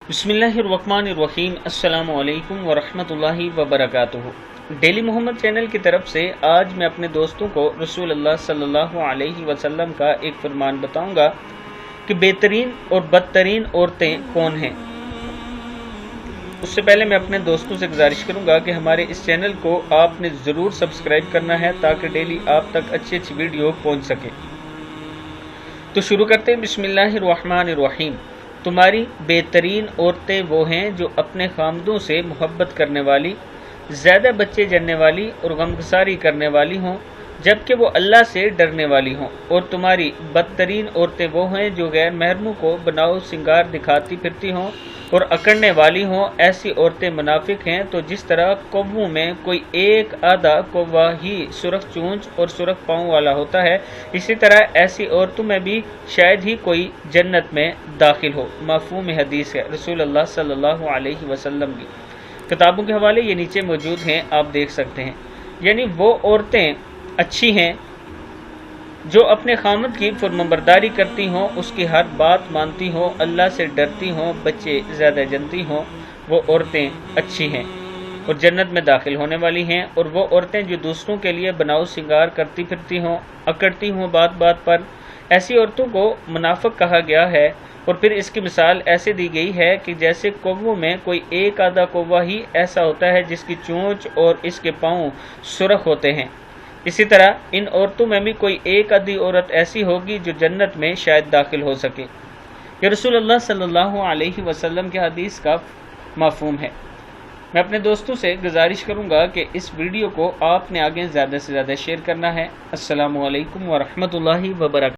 बिस्मिल्लाहिर्रहमानिर्रहीम। अस्सलामु अलैकुम वरहमतुल्लाहि वबरकातुहू। डेली मोहम्मद चैनल की तरफ से आज मैं अपने दोस्तों को रसूल अल्लाह सल्लल्लाहु अलैहि वसल्लम का एक फरमान बताऊंगा कि बेहतरीन और बदतरीन औरतें कौन हैं। उससे पहले मैं अपने दोस्तों से गुजारिश करूंगा कि हमारे इस चैनल को आपने ज़रूर सब्सक्राइब करना है ताकि डेली आप तक अच्छी अच्छी वीडियो पहुँच सके। तो शुरू करते हैं। बिस्मिल्लाहिर्रहमानिर्रहीम। तुम्हारी बेहतरीन औरतें वो हैं जो अपने खामदों से मोहब्बत करने वाली, ज़्यादा बच्चे जन्ने वाली और गमगसारी करने वाली हों, जबकि वो अल्लाह से डरने वाली हों। और तुम्हारी बदतरीन औरतें वो हैं जो गैर महरमों को बनाओ सिंगार दिखाती फिरती हों और अकड़ने वाली हों। ऐसी औरतें मुनाफिक हैं। तो जिस तरह कौवों में कोई एक आधा कौवा ही सुरख चूंच और सुरख पाँव वाला होता है, इसी तरह ऐसी औरतों में भी शायद ही कोई जन्नत में दाखिल हो। मफ़हूम हदीस है रसूल अल्लाह सल्लल्लाहु अलैहि वसल्लम की। किताबों के हवाले ये नीचे मौजूद हैं, आप देख सकते हैं। यानी वो औरतें अच्छी हैं जो अपने खामद की फरमाबरदारी करती हों, उसकी हर बात मानती हों, अल्लाह से डरती हों, बच्चे ज़्यादा जनती हों। वो औरतें अच्छी हैं और जन्नत में दाखिल होने वाली हैं। और वो औरतें जो दूसरों के लिए बनाओ सिंगार करती फिरती हों, अकड़ती हों बात बात पर, ऐसी औरतों को मुनाफिक कहा गया है। और फिर इसकी मिसाल ऐसे दी गई है कि जैसे कौवों में कोई एक आधा कौवा ही ऐसा होता है जिसकी चोंच और इसके पाँव सुरख होते हैं, इसी तरह इन औरतों में भी कोई एक आधी औरत ऐसी होगी जो जन्नत में शायद दाखिल हो सके। ये रसूल अल्लाह सल्लल्लाहु अलैहि वसल्लम के हदीस का मफ़हूम है। मैं अपने दोस्तों से गुजारिश करूंगा कि इस वीडियो को आपने आगे ज़्यादा से ज़्यादा शेयर करना है। अस्सलामु अलैकुम वरहमतुल्लाहि वबरकातुहू।